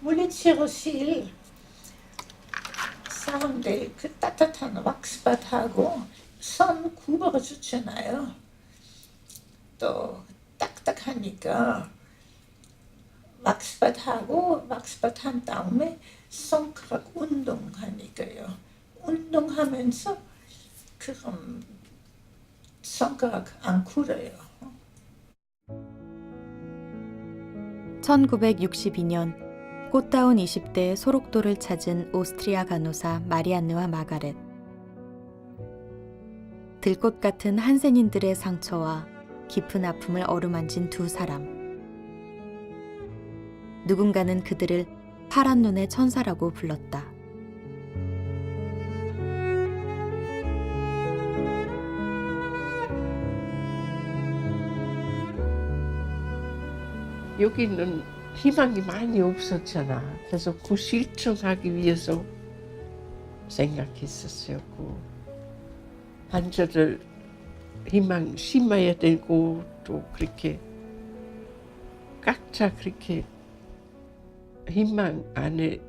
물리치료실 사람들 그 따뜻한 왁스바하고 선 굽어주잖아요. 또 딱딱하니까 왁스바하고 왁스바 한 다음에 손가락 운동하니까요. 운동하면서 그럼 손가락 안 굴어요. 1962년 꽃다운 20대의 소록도를 찾은 오스트리아 간호사 마리안느와 마가렛. 들꽃 같은 한센인들의 상처와 깊은 아픔을 어루만진 두 사람. 누군가는 그들을 파란 눈의 천사라고 불렀다. 여기는 희망이 많이 없었잖아. 그래서 그 실천하기 위해서 생각했었어요. 그 환자들 희망 심어야 되고 또 그렇게 각자 그렇게 희망 안에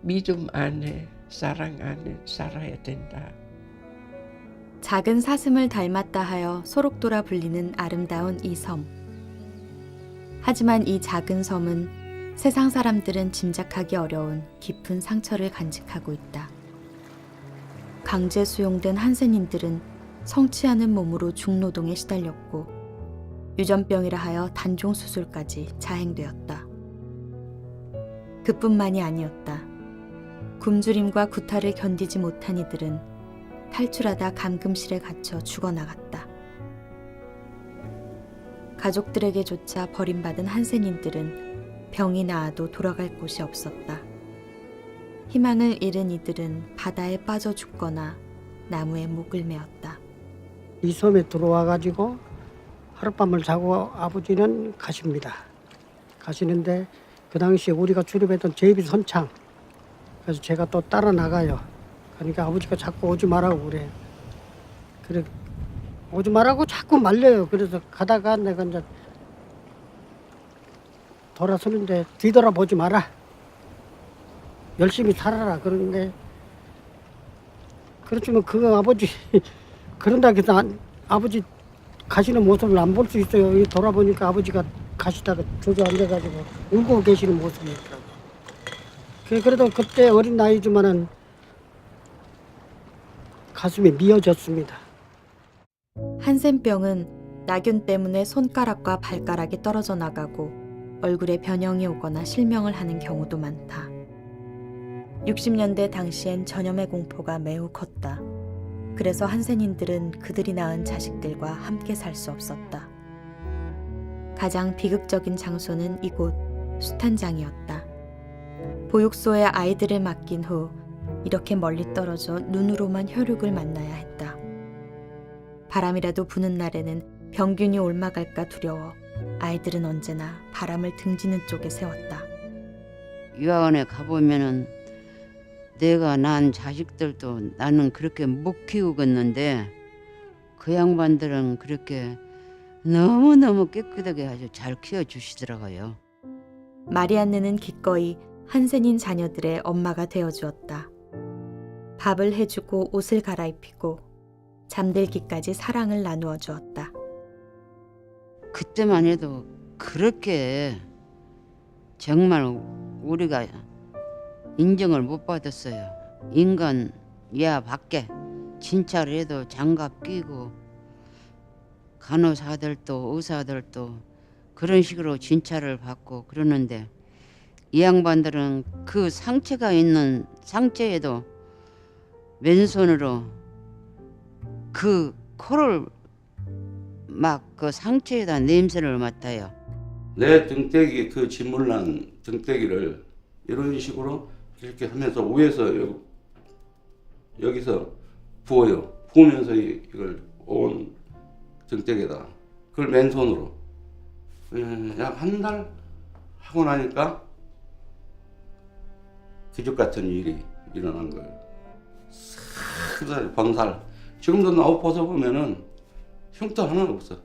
믿음 안에 사랑 안에 살아야 된다. 작은 사슴을 닮았다 하여 소록도라 불리는 아름다운 이 섬. 하지만 이 작은 섬은 세상 사람들은 짐작하기 어려운 깊은 상처를 간직하고 있다. 강제 수용된 한센인들은 성취하는 몸으로 중노동에 시달렸고 유전병이라 하여 단종 수술까지 자행되었다. 그뿐만이 아니었다. 굶주림과 구타를 견디지 못한 이들은 탈출하다 감금실에 갇혀 죽어나갔다. 가족들에게조차 버림받은 한센인들은 병이 나아도 돌아갈 곳이 없었다. 희망을 잃은 이들은 바다에 빠져 죽거나 나무에 목을 메었다. 이 섬에 들어와가지고 하룻밤을 자고 아버지는 가십니다. 가시는데 그 당시에 우리가 출입했던 제비 선창. 그래서 제가 또 따라 나가요. 그러니까 아버지가 자꾸 오지 말라고 그래요. 그래 오지 말라고 자꾸 말려요. 그래서 가다가 내가 이제 돌아서는데 뒤돌아보지 마라. 열심히 살아라. 그러는데 그렇지만 그 아버지 그런다 해서 아버지 가시는 모습을 안 볼 수 있어요. 돌아보니까 아버지가 가시다가 주저앉아가지고 울고 계시는 모습이더라고요. 그래도 그때 어린 나이지만은 가슴이 미어졌습니다. 한센병은 나균 때문에 손가락과 발가락이 떨어져 나가고 얼굴에 변형이 오거나 실명을 하는 경우도 많다. 60년대 당시엔 전염의 공포가 매우 컸다. 그래서 한센인들은 그들이 낳은 자식들과 함께 살 수 없었다. 가장 비극적인 장소는 이곳 수탄장이었다. 보육소에 아이들을 맡긴 후 이렇게 멀리 떨어져 눈으로만 혈육을 만나야 했다. 바람이라도 부는 날에는 병균이 옮아갈까 두려워 아이들은 언제나 바람을 등지는 쪽에 세웠다. 유아원에 가보면은 내가 낳은 자식들도 나는 그렇게 못 키우겠는데 그 양반들은 그렇게 너무너무 깨끗하게 아주 잘 키워주시더라고요. 마리안느는 기꺼이 한센인 자녀들의 엄마가 되어주었다. 밥을 해주고 옷을 갈아입히고 잠들기까지 사랑을 나누어 주었다. 그때만 해도 그렇게 정말 우리가 인정을 못 받았어요. 인간 야 밖에 진찰을 해도 장갑 끼고 간호사들도 의사들도 그런 식으로 진찰을 받고 그러는데 이 양반들은 그 상처가 있는 상처에도 맨손으로 그 코를 막 그 상처에다 냄새를 맡아요. 내 등대기 그 짓물난 등대기를 이런 식으로 이렇게 하면서 위에서 여기서 부어요. 부으면서 이걸 온 등대기에다 그걸 맨손으로 약 한 달 하고 나니까 기적 같은 일이 일어난 거예요. 싹 병살. 지금도 나와 벗어보면은 흉터 하나 없어.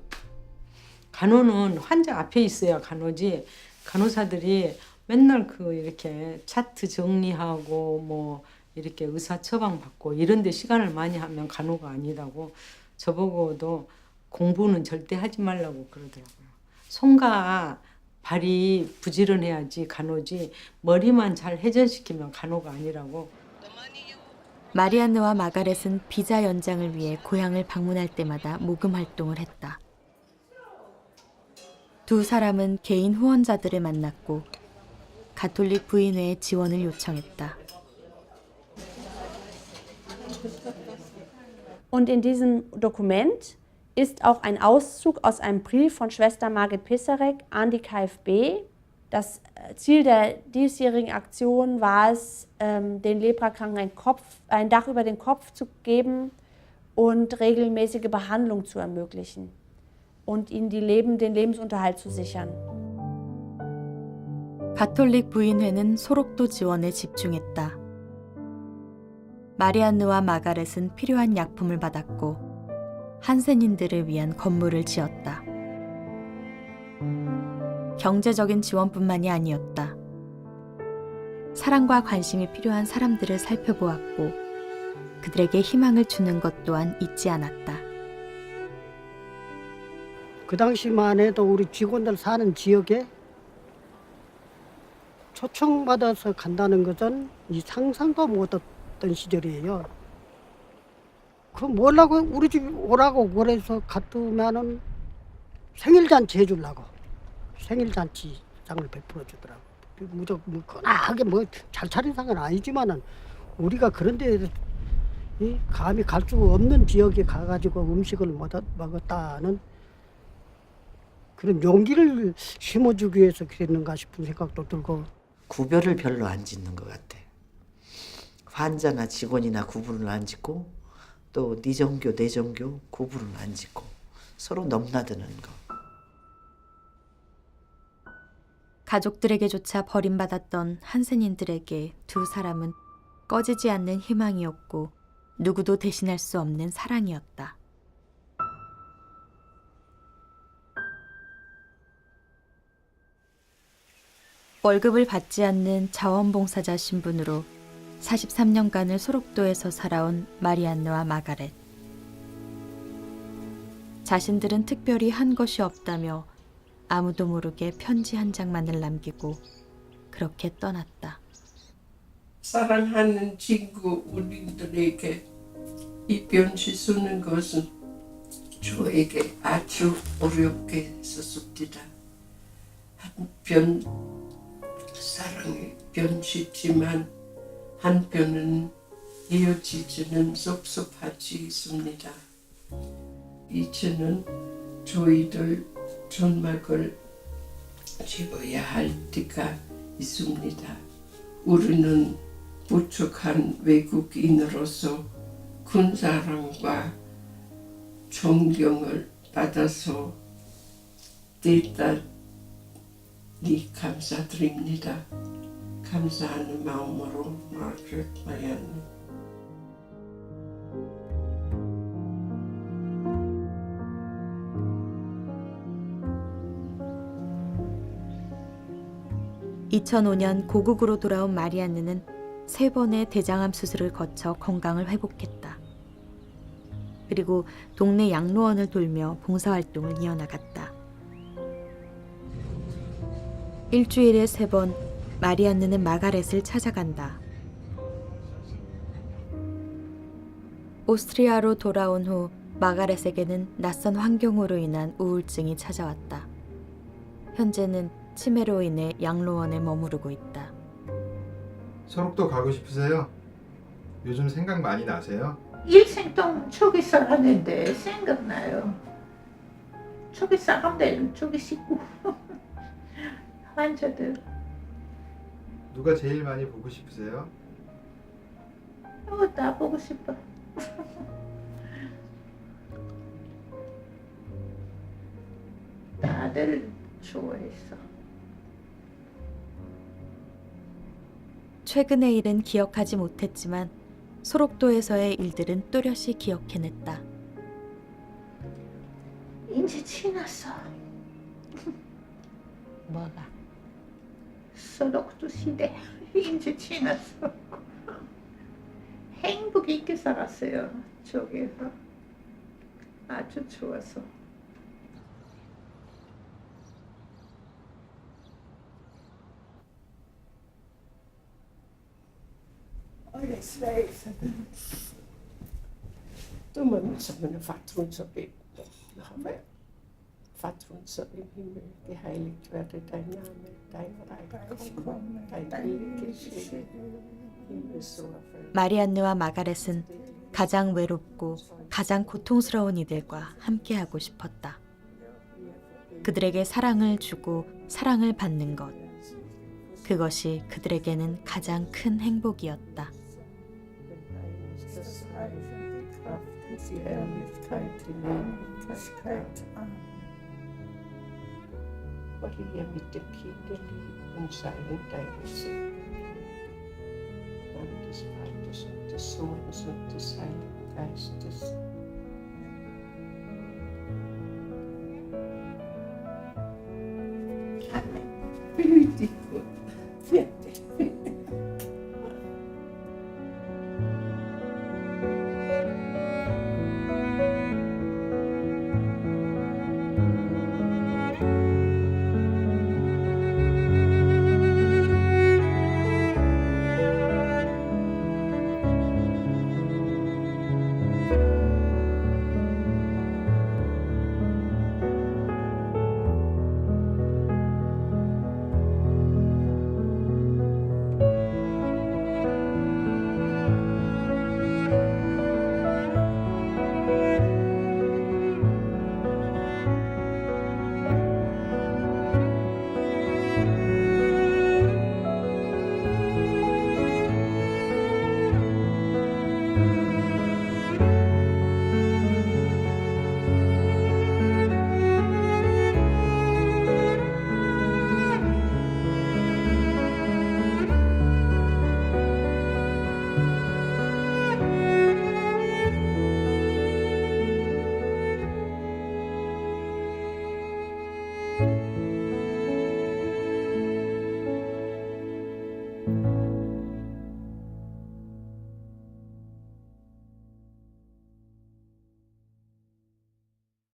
간호는 환자 앞에 있어야 간호지 간호사들이 맨날 그 이렇게 차트 정리하고 뭐 이렇게 의사 처방 받고 이런 데 시간을 많이 하면 간호가 아니라고 저보고도 공부는 절대 하지 말라고 그러더라고요. 손과 발이 부지런해야지 간호지 머리만 잘 회전시키면 간호가 아니라고. 마리안느와 마가렛은 비자 연장을 위해 고향을 방문할 때마다 모금 활동을 했다. 두 사람은 개인 후원자들을 만났고 가톨릭 부인회의 지원을 요청했다. Und in diesem Dokument ist auch ein Auszug aus einem Brief von Schwester Margit Pisarek an die KfB. Das Ziel der diesjährigen Aktion war es, den Leprakranken ein Dach über den Kopf zu geben und regelmäßige Behandlung zu ermöglichen und ihnen den Lebensunterhalt zu sichern. 가톨릭 부인회는 소록도 지원에 집중했다. 마리안느와 마가렛은 필요한 약품을 받았고 한센인들을 위한 건물을 지었다. 경제적인 지원뿐만이 아니었다. 사랑과 관심이 필요한 사람들을 살펴보았고 그들에게 희망을 주는 것 또한 잊지 않았다. 그 당시만 해도 우리 직원들 사는 지역에 초청받아서 간다는 것은 이 상상도 못했던 시절이에요. 그 뭐라고 우리 집 오라고 그래서 갔으면은 생일잔치 해주려고 생일잔치장을 베풀어 주더라고. 무조건 뭐 거나하게 뭐 잘 차린 상은 아니지만은 우리가 그런데 감히 갈 수 없는 지역에 가가지고 음식을 먹었다는 그런 용기를 심어주기 위해서 그랬는가 싶은 생각도 들고. 구별을 별로 안 짓는 것 같아. 환자나 직원이나 구분을 안 짓고 또 네 종교 내 종교 구분을 안 짓고 서로 넘나드는 거. 가족들에게조차 버림받았던 한센인들에게 두 사람은 꺼지지 않는 희망이었고 누구도 대신할 수 없는 사랑이었다. 월급을 받지 않는 자원봉사자 신분으로 43년간을 소록도에서 살아온 마리안느와 마가렛. 자신들은 특별히 한 것이 없다며 아무도 모르게 편지 한 장만을 남기고 그렇게 떠났다. 사랑하는 친구 우리들에게 이 편지 쓰는 것은 저에게 아주 어렵게 썼습니다. 한편 사랑의 편지지만 한편은 이어지지는 섭섭하지 있습니다. 이제는 저희들 전막을 집어야 할 때가 있습니다. 우리는 부족한 외국인으로서 큰 사랑과 존경을 받아서 대단히 감사드립니다. 감사하는 마음으로 마르그렛 마리안느. (2005년) 고국으로 돌아온 마리안느는 3번의 대장암 수술을 거쳐 건강을 회복했다. 그리고 동네 양로원을 돌며 봉사활동을 이어나갔다. 일주일에 3번 마리안느는 마가렛을 찾아간다. 오스트리아로 돌아온 후 마가렛에게는 낯선 환경으로 인한 우울증이 찾아왔다. 현재는 치매로 인해 양로원에 머무르고 있다. 소록도 가고 싶으세요? 요즘 생각 많이 나세요? 일생 동안 저기 살았는데 생각나요. 저기 사람들, 저기 식구, 환자들. 누가 제일 많이 보고 싶으세요? 다 보고 싶어. 다들 좋아했어. 최근의 일은 기억하지 못했지만 소록도에서의 일들은 또렷이 기억해냈다. 이제 지났어. 뭐가? 석도 시대 이제 지났어. 행복 있게 살았어요. 저기서 아주 좋았어. Toen mijn mensen mijn vader ons op in. Vader ons in Himmel, geheiligt werde dein Name, dein Reich komme, dein Wille geschehe. Himmel so auf Erden. 마리안느와 마가렛은 가장 외롭고 가장 고통스러운 이들과 함께하고 싶었다. 그들에게 사랑을 주고 사랑을 받는 것. 그것이 그들에게는 가장 큰 행복이었다. Das Reich und die Kraft und die Herrlichkeit in Ewigkeit. Maria mit dem Kinderlieb und sei in deinem Segen. Im Namen des Vaters und des Sohnes und des Heiligen Geistes. Behüt dich Gott. Fertig.